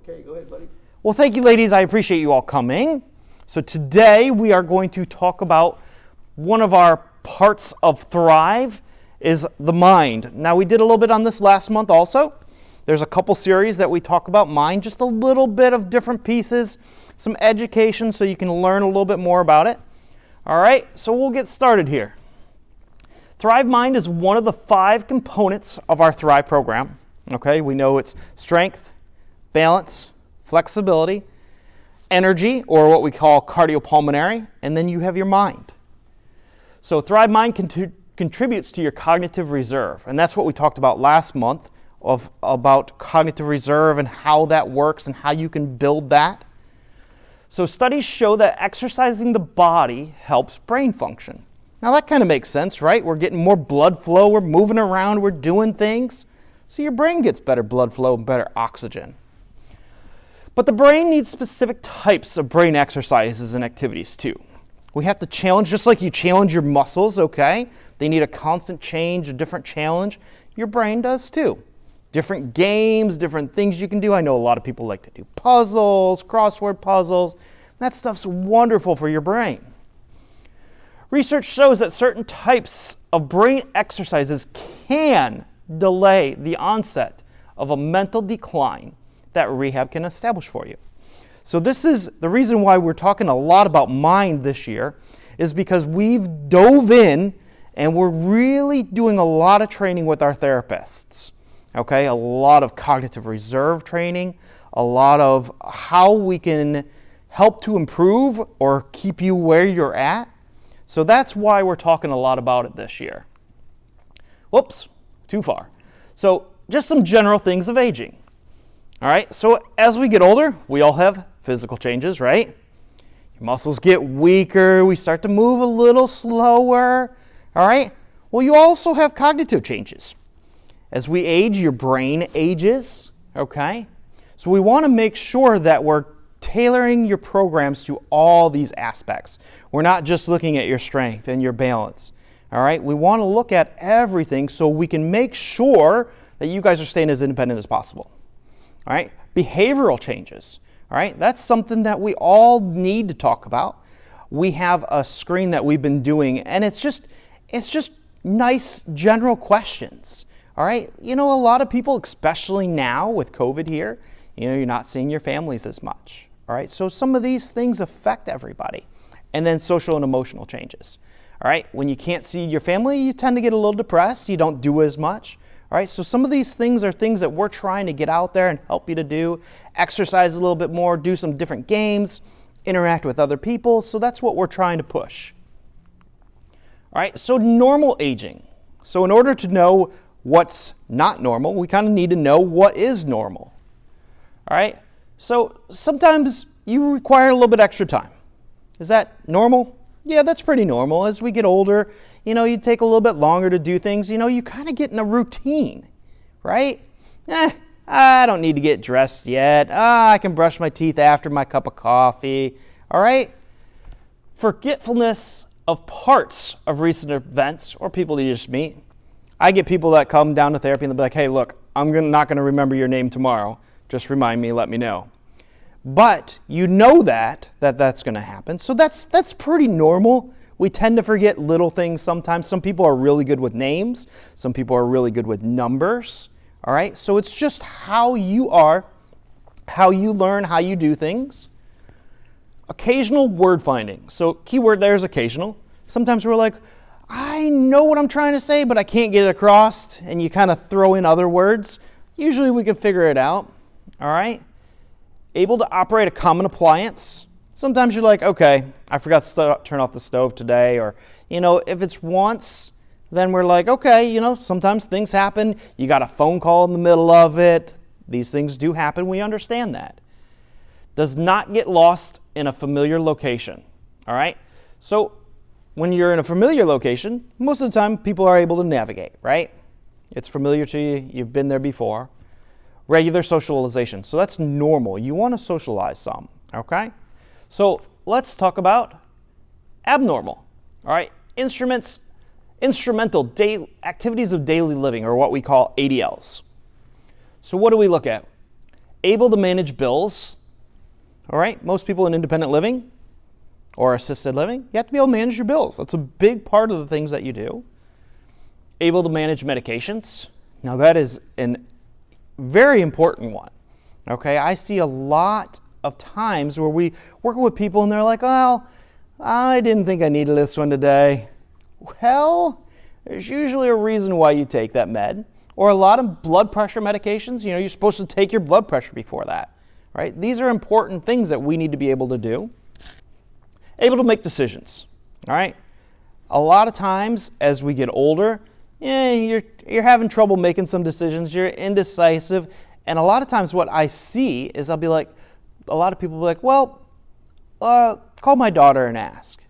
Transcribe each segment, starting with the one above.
Okay, go ahead, buddy. Well, thank you, ladies. I appreciate you all coming. So today we are going to talk about one of our parts of Thrive is the mind. Now, we did a little bit on this last month also. There's a couple series that we talk about mind, just a little bit of different pieces, some education so you can learn a little bit more about it. All right, so we'll get started here. Thrive Mind is one of the 5 components of our Thrive program. Okay, we know it's strength, balance, flexibility, energy, or what we call cardiopulmonary, and then you have your mind. So Thrive Mind contributes to your cognitive reserve, and that's what we talked about last month about cognitive reserve and how that works and how you can build that. So studies show that exercising the body helps brain function. Now that kind of makes sense, right? We're getting more blood flow, we're moving around, we're doing things, so your brain gets better blood flow and better oxygen. But the brain needs specific types of brain exercises and activities too. We have to challenge, just like you challenge your muscles, okay? They need a constant change, a different challenge. Your brain does too. Different games, different things you can do. I know a lot of people like to do puzzles, crossword puzzles. That stuff's wonderful for your brain. Research shows that certain types of brain exercises can delay the onset of a mental decline that rehab can establish for you. So this is the reason why we're talking a lot about mind this year, is because we've dove in and we're really doing a lot of training with our therapists. Okay, a lot of cognitive reserve training, a lot of how we can help to improve or keep you where you're at. So that's why we're talking a lot about it this year. Whoops, too far. So just some general things of aging. All right, so as we get older, we all have physical changes, right? Your muscles get weaker, we start to move a little slower, all right? Well, you also have cognitive changes. As we age, your brain ages, okay? So we want to make sure that we're tailoring your programs to all these aspects. We're not just looking at your strength and your balance, all right? We want to look at everything so we can make sure that you guys are staying as independent as possible, all right? Behavioral changes, all right? That's something that we all need to talk about. We have a screen that we've been doing, and it's just nice general questions. All right, you know, a lot of people, especially now with COVID here, you know, you're not seeing your families as much. All right, so some of these things affect everybody. And then social and emotional changes. All right, when you can't see your family, you tend to get a little depressed. You don't do as much. All right, so some of these things are things that we're trying to get out there and help you to do. Exercise a little bit more, do some different games, interact with other people. So that's what we're trying to push. All right, so normal aging. So in order to know what's not normal, we kind of need to know what is normal. All right? So sometimes you require a little bit extra time. Is that normal? Yeah, that's pretty normal. As we get older, you know, you take a little bit longer to do things. You know, you kind of get in a routine, right? I don't need to get dressed yet. I can brush my teeth after my cup of coffee. All right? Forgetfulness of parts of recent events or people you just meet. I get people that come down to therapy and they'll be like, hey, look, I'm not going to remember your name tomorrow. Just remind me, let me know. But you know that's going to happen. So that's pretty normal. We tend to forget little things sometimes. Some people are really good with names. Some people are really good with numbers. All right? So it's just how you are, how you learn, how you do things. Occasional word finding. So keyword there is occasional. Sometimes we're like, I know what I'm trying to say, but I can't get it across, and you kind of throw in other words. Usually we can figure it out, all right? Able to operate a common appliance. Sometimes you're like, okay, I forgot to turn off the stove today, or, you know, if it's once, then we're like, okay, you know, sometimes things happen. You got a phone call in the middle of it. These things do happen. We understand that. Does not get lost in a familiar location, all right? So when you're in a familiar location, most of the time people are able to navigate, right? It's familiar to you. You've been there before. Regular socialization. So that's normal. You want to socialize some, okay? So let's talk about abnormal, all right? Instrumental activities of daily living, or what we call ADLs. So what do we look at? able to manage bills. All right, most people in independent living or assisted living, you have to be able to manage your bills. That's a big part of the things that you do. Able to manage medications. Now that is a very important one. Okay, I see a lot of times where we work with people and they're like, well, I didn't think I needed this one today. Well, there's usually a reason why you take that med. Or a lot of blood pressure medications, you're supposed to take your blood pressure before that, right? These are important things that we need to be able to do. Able to make decisions, all right? A lot of times as we get older, you're having trouble making some decisions, you're indecisive, and a lot of times what I see is a lot of people will be like, well, call my daughter and ask.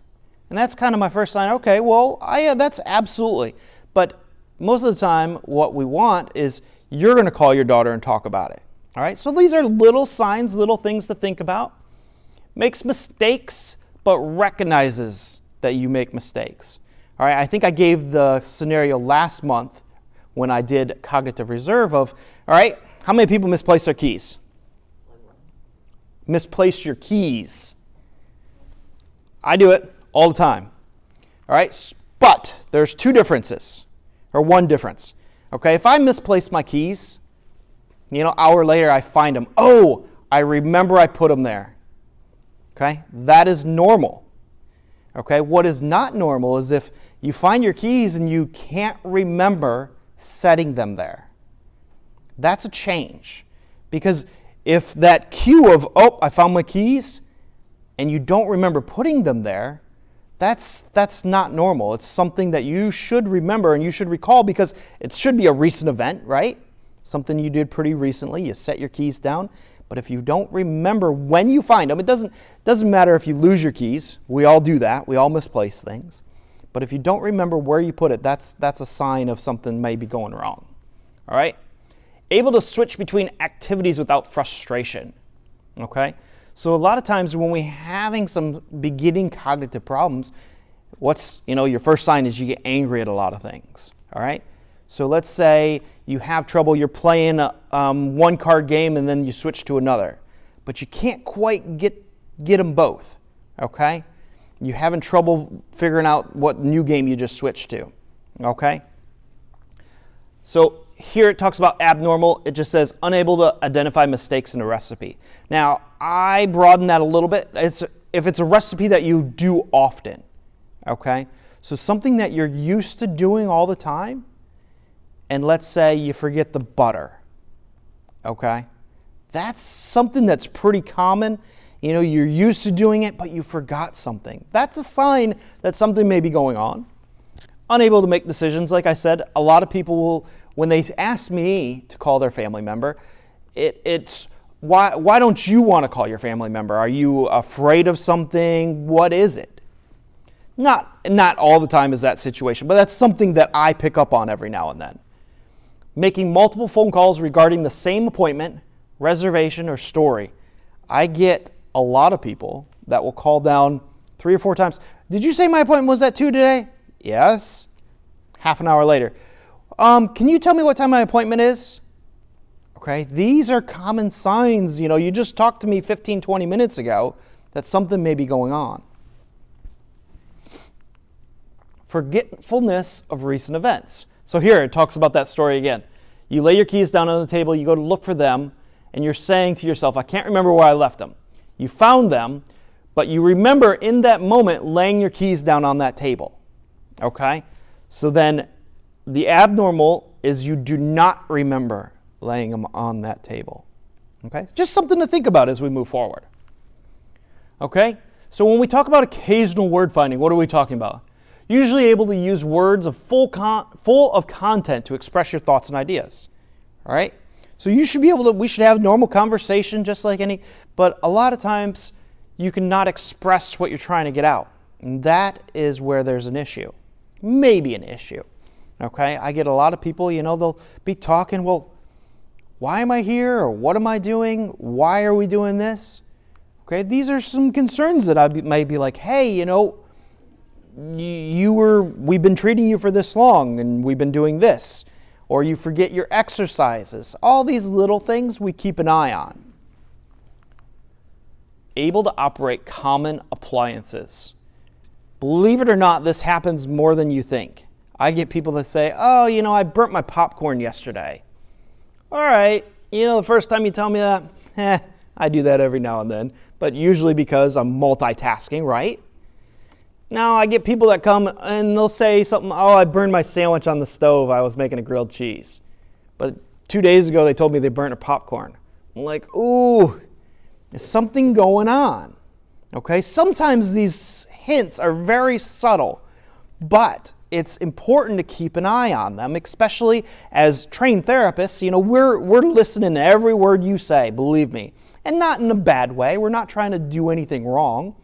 And that's kind of my first sign. Okay, well, that's absolutely. But most of the time, what we want is you're going to call your daughter and talk about it. All right, so these are little signs, little things to think about. Makes mistakes, but recognizes that you make mistakes. All right, I think I gave the scenario last month when I did cognitive reserve of, all right, how many people misplace their keys? Misplace your keys. I do it all the time. All right, but there's two differences, or one difference. Okay, if I misplace my keys, hour later I find them. Oh, I remember I put them there. Okay, that is normal. Okay, what is not normal is if you find your keys and you can't remember setting them there. That's a change. Because if that cue of, oh, I found my keys, and you don't remember putting them there, that's not normal. It's something that you should remember and you should recall because it should be a recent event, right? Something you did pretty recently. You set your keys down. But if you don't remember when you find them, it doesn't matter if you lose your keys. We all do that. We all misplace things. But if you don't remember where you put it, that's a sign of something may be going wrong. All right? Able to switch between activities without frustration. Okay? So a lot of times when we're having some beginning cognitive problems, your first sign is you get angry at a lot of things. All right? So let's say you have trouble, you're playing one card game and then you switch to another, but you can't quite get them both, okay? You're having trouble figuring out what new game you just switched to, okay? So here it talks about abnormal. It just says unable to identify mistakes in a recipe. Now, I broaden that a little bit. If it's a recipe that you do often, okay? So something that you're used to doing all the time, and let's say you forget the butter, okay? That's something that's pretty common. You're used to doing it, but you forgot something. That's a sign that something may be going on. Unable to make decisions, like I said, a lot of people will, when they ask me to call their family member, it's why don't you want to call your family member? Are you afraid of something? What is it? Not all the time is that situation, but that's something that I pick up on every now and then. Making multiple phone calls regarding the same appointment, reservation, or story. I get a lot of people that will call down 3 or 4 times. Did you say my appointment was at 2 today? Yes. Half an hour later. Can you tell me what time my appointment is? Okay, these are common signs. You just talked to me 15, 20 minutes ago that something may be going on. Forgetfulness of recent events. So here it talks about that story again. You lay your keys down on the table, you go to look for them, and you're saying to yourself, I can't remember where I left them. You found them, but you remember in that moment laying your keys down on that table. Okay? So then the abnormal is you do not remember laying them on that table. Okay? Just something to think about as we move forward. Okay? So when we talk about occasional word finding, what are we talking about? Usually able to use words of full of content to express your thoughts and ideas. All right? So we should have normal conversation just like any, but a lot of times you cannot express what you're trying to get out. And that is where there's an issue. Maybe an issue. Okay? I get a lot of people, they'll be talking, well, why am I here? Or what am I doing? Why are we doing this? Okay? These are some concerns that I might be like, hey, we've been treating you for this long and we've been doing this. or you forget your exercises. All these little things we keep an eye on. Able to operate common appliances. Believe it or not, this happens more than you think. I get people that say, oh, I burnt my popcorn yesterday. All right, the first time you tell me that, I do that every now and then, but usually because I'm multitasking, right? Now, I get people that come and they'll say something, oh, I burned my sandwich on the stove. I was making a grilled cheese. But 2 days ago, they told me they burnt a popcorn. I'm like, ooh, there's something going on. Okay, sometimes these hints are very subtle, but it's important to keep an eye on them, especially as trained therapists. We're listening to every word you say, believe me, and not in a bad way. We're not trying to do anything wrong.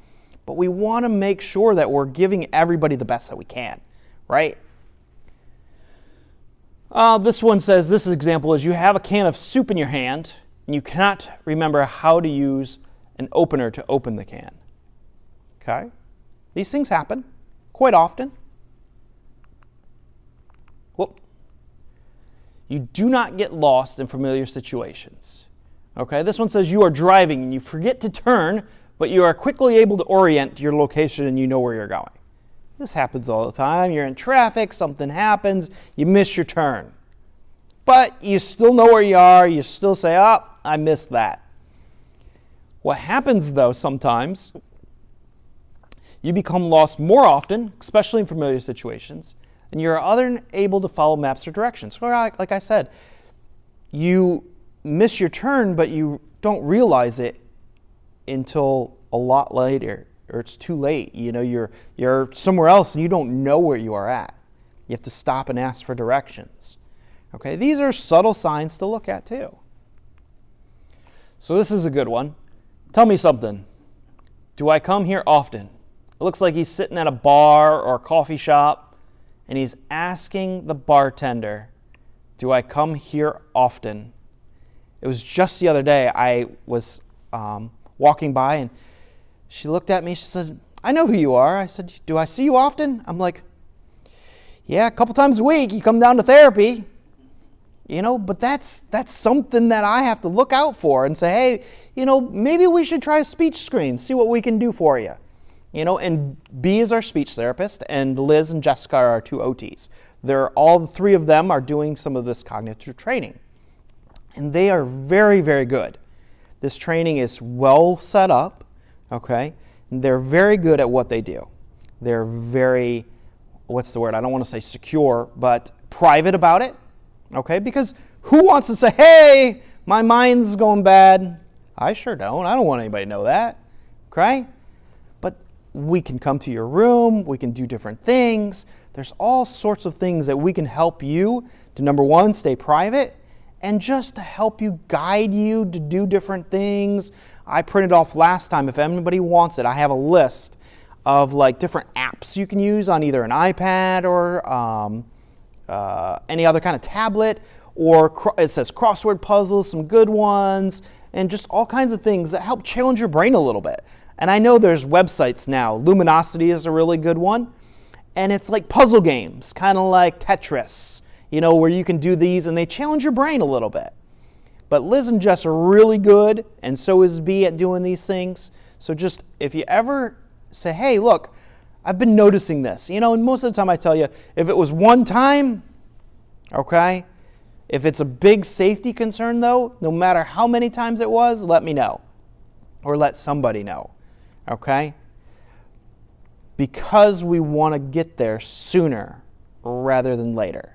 But we want to make sure that we're giving everybody the best that we can, right? This one says, this example is you have a can of soup in your hand and you cannot remember how to use an opener to open the can. Okay? These things happen quite often. Whoop. You do not get lost in familiar situations. Okay? This one says you are driving and you forget to turn, but you are quickly able to orient to your location and you know where you're going. This happens all the time. You're in traffic, something happens, you miss your turn. But you still know where you are, you still say, oh, I missed that. What happens though sometimes, you become lost more often, especially in familiar situations, and you're unable to follow maps or directions. Like I said, you miss your turn, but you don't realize it until a lot later, or it's too late. You're somewhere else and you don't know where you are at. You have to stop and ask for directions. Okay, these are subtle signs to look at too. So this is a good one. Tell me something. Do I come here often? It looks like he's sitting at a bar or a coffee shop and he's asking the bartender, do I come here often? It was just the other day I was walking by and she looked at me, she said, I know who you are. I said, do I see you often? I'm like, yeah, a couple times a week you come down to therapy. But that's something that I have to look out for and say, hey, maybe we should try a speech screen, see what we can do for you. And B is our speech therapist and Liz and Jessica are our two OTs. All three of them are doing some of this cognitive training. And they are very, very good. This training is well set up, okay? And they're very good at what they do. They're very, what's the word? I don't want to say secure, but private about it, okay? Because who wants to say, hey, my mind's going bad? I sure don't. I don't want anybody to know that, okay? But we can come to your room. We can do different things. There's all sorts of things that we can help you to, number one, stay private, and just to help you, guide you to do different things. I printed off last time, if anybody wants it, I have a list of different apps you can use on either an iPad or any other kind of tablet, or it says crossword puzzles, some good ones, and just all kinds of things that help challenge your brain a little bit. And I know there's websites now. Luminosity is a really good one, and it's like puzzle games, kind of like Tetris, where you can do these and they challenge your brain a little bit. But Liz and Jess are really good, and so is B at doing these things. So just if you ever say, hey, look, I've been noticing this. And most of the time I tell you, if it was one time, okay? If it's a big safety concern though, no matter how many times it was, let me know. Or let somebody know, okay? Because we want to get there sooner rather than later.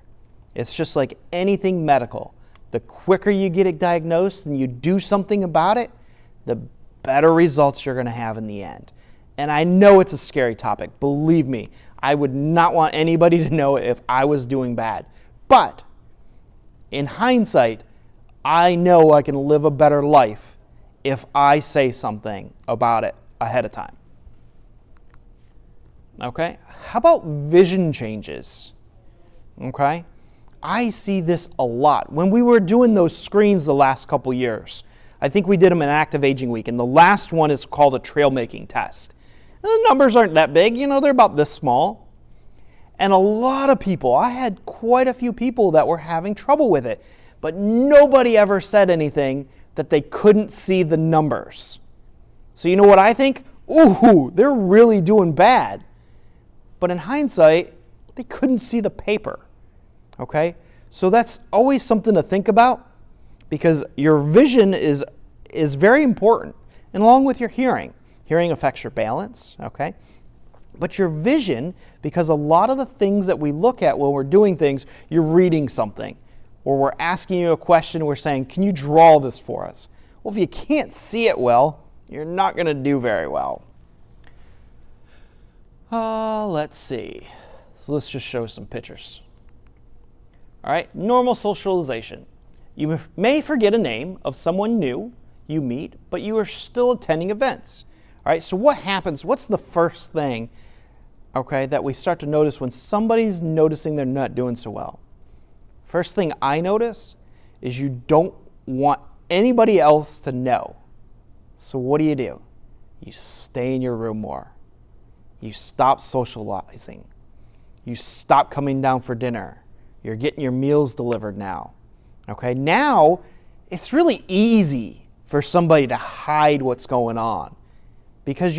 It's just like anything medical. The quicker you get it diagnosed and you do something about it, the better results you're going to have in the end. And I know it's a scary topic. Believe me, I would not want anybody to know if I was doing bad. But in hindsight, I know I can live a better life if I say something about it ahead of time. Okay? How about vision changes? Okay? I see this a lot. When we were doing those screens the last couple years, I think we did them in Active Aging Week, and the last one is called a trail making test. The numbers aren't that big, they're about this small. And a lot of people, I had quite a few people that were having trouble with it, but nobody ever said anything that they couldn't see the numbers. So you know what I think? Ooh, they're really doing bad. But in hindsight, they couldn't see the paper. Okay? So that's always something to think about, because your vision is very important, and along with your hearing. Hearing affects your balance, okay? But your vision, because a lot of the things that we look at when we're doing things, you're reading something, or we're asking you a question, we're saying, can you draw this for us? Well, if you can't see it well, you're not going to do very well. Let's see. So let's just show some pictures. All right, normal socialization. You may forget a name of someone new you meet, but you are still attending events. All right, so what happens? What's the first thing, okay, that we start to notice when somebody's noticing they're not doing so well? First thing I notice is you don't want anybody else to know. So what do? You stay in your room more. You stop socializing. You stop coming down for dinner. You're getting your meals delivered now. Okay, now it's really easy for somebody to hide what's going on, because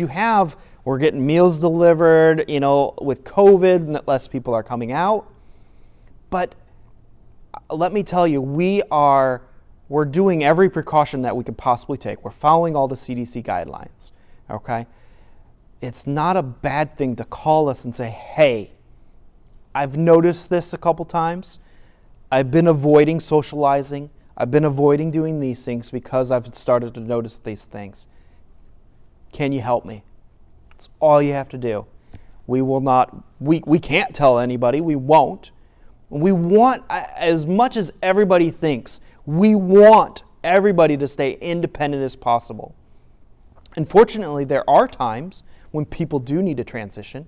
we're getting meals delivered, with COVID, less people are coming out. But let me tell you, we're doing every precaution that we could possibly take. We're following all the CDC guidelines, okay? It's not a bad thing to call us and say, hey, I've noticed this a couple times. I've been avoiding socializing. I've been avoiding doing these things because I've started to notice these things. Can you help me? That's all you have to do. We can't tell anybody. We won't. We want, as much as everybody thinks, we want everybody to stay independent as possible. Unfortunately, there are times when people do need to transition,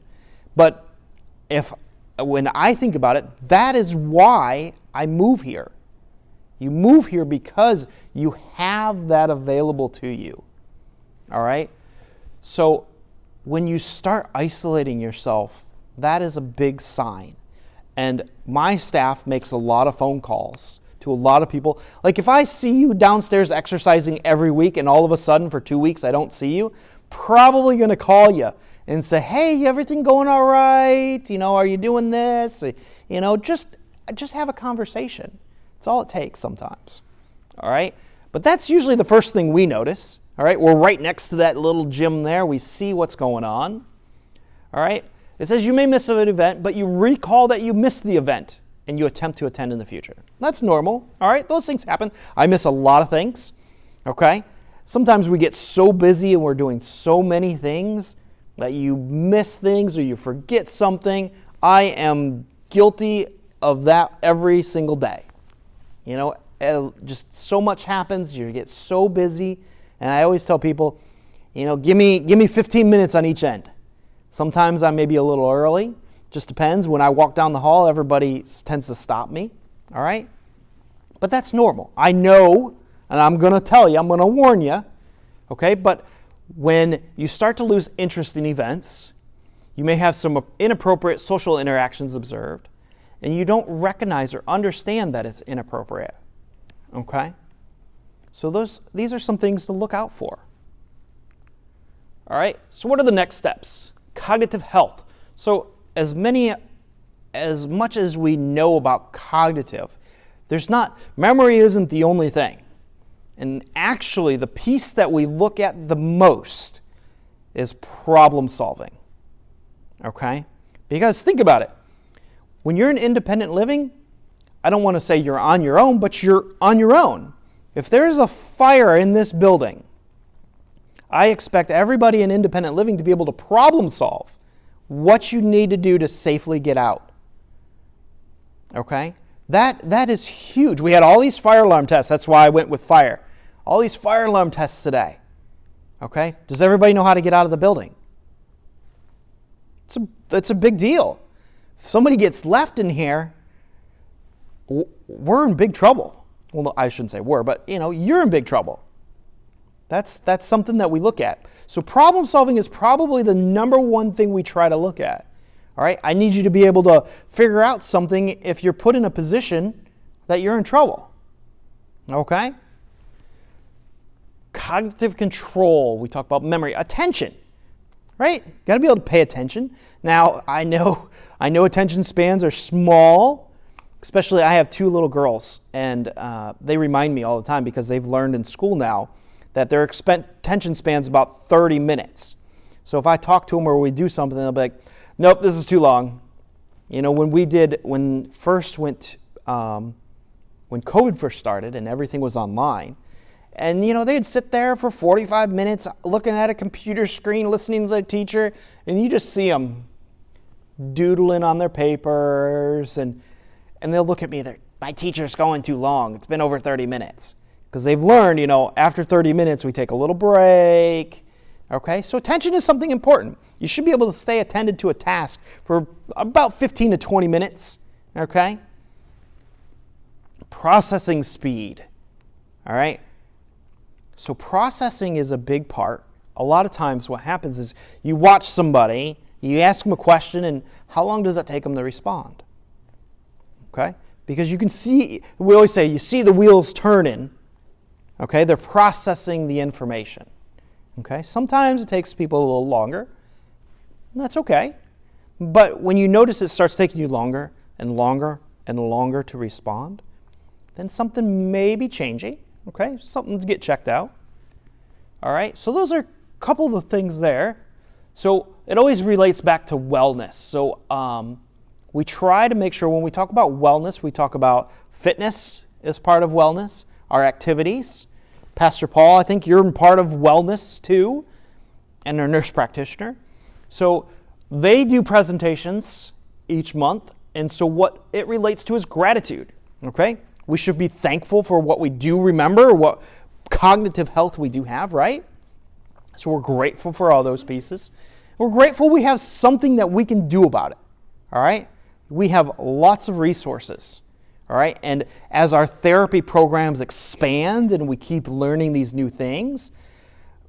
but when I think about it, that is why I move here. You move here because you have that available to you. All right? So when you start isolating yourself, that is a big sign. And my staff makes a lot of phone calls to a lot of people. Like if I see you downstairs exercising every week and all of a sudden for 2 weeks I don't see you, probably going to call you and say, hey, everything going all right? Are you doing this? Just have a conversation. That's all it takes sometimes. All right? But that's usually the first thing we notice. All right? We're right next to that little gym there. We see what's going on. All right? It says you may miss an event, but you recall that you missed the event and you attempt to attend in the future. That's normal. All right? Those things happen. I miss a lot of things. Okay? Sometimes we get so busy and we're doing so many things that you miss things or you forget something. I am guilty of that every single day. Just so much happens. You get so busy. And I always tell people, give me 15 minutes on each end. Sometimes I may be a little early. Just depends. When I walk down the hall, everybody tends to stop me. All right? But that's normal. I know, and I'm going to tell you, I'm going to warn you. Okay? But when you start to lose interest in events, you may have some inappropriate social interactions observed, and you don't recognize or understand that it's inappropriate. Okay? So these are some things to look out for. All right? So what are the next steps? Cognitive health. So as much as we know about cognitive, memory isn't the only thing. And actually, the piece that we look at the most is problem solving. Okay? Because think about it. When you're in independent living, I don't want to say you're on your own, but you're on your own. If there's a fire in this building, I expect everybody in independent living to be able to problem solve what you need to do to safely get out. Okay? That is huge. We had all these fire alarm tests. That's why I went with fire. All these fire alarm tests today. Okay? Does everybody know how to get out of the building? It's a big deal. If somebody gets left in here, we're in big trouble. Well, I shouldn't say we're, but you're in big trouble. That's something that we look at. So problem solving is probably the number one thing we try to look at. All right, I need you to be able to figure out something if you're put in a position that you're in trouble. Okay? Cognitive control, we talk about memory, attention. Right? Got to be able to pay attention. Now, I know attention spans are small, especially I have 2 little girls, and they remind me all the time because they've learned in school now that their attention span's about 30 minutes. So if I talk to them or we do something, they'll be like, nope, this is too long. You know, when COVID first started and everything was online, and, you know, they'd sit there for 45 minutes looking at a computer screen, listening to their teacher, and you just see them doodling on their papers, and they'll look at me, my teacher's going too long. It's been over 30 minutes. Because they've learned, you know, after 30 minutes, we take a little break. Okay, so attention is something important. You should be able to stay attended to a task for about 15 to 20 minutes. Okay? Processing speed. All right? So processing is a big part. A lot of times what happens is you watch somebody, you ask them a question, and how long does it take them to respond? Okay? Because you can see, we always say, you see the wheels turning. Okay? They're processing the information. Okay? Sometimes it takes people a little longer. And that's okay. But when you notice it starts taking you longer and longer and longer to respond, then something may be changing. Okay, something to get checked out. All right, so those are a couple of the things there. So it always relates back to wellness. So we try to make sure when we talk about wellness, we talk about fitness as part of wellness, our activities. Pastor Paul, I think you're part of wellness too, and our nurse practitioner. So they do presentations each month, and so what it relates to is gratitude. Okay? We should be thankful for what we do remember, what cognitive health we do have, right? So we're grateful for all those pieces. We're grateful we have something that we can do about it, all right? We have lots of resources, all right? And as our therapy programs expand and we keep learning these new things,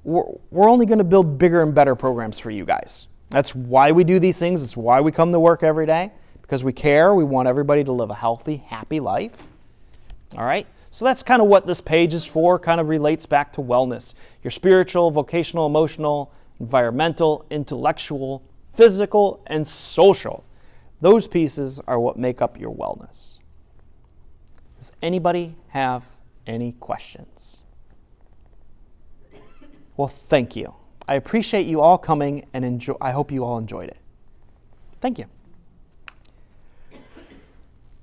we're only going to build bigger and better programs for you guys. That's why we do these things. That's why we come to work every day, because we care. We want everybody to live a healthy, happy life. All right, so that's kind of what this page is for, kind of relates back to wellness. Your spiritual, vocational, emotional, environmental, intellectual, physical, and social. Those pieces are what make up your wellness. Does anybody have any questions? Well, thank you. I appreciate you all coming, and I hope you all enjoyed it. Thank you.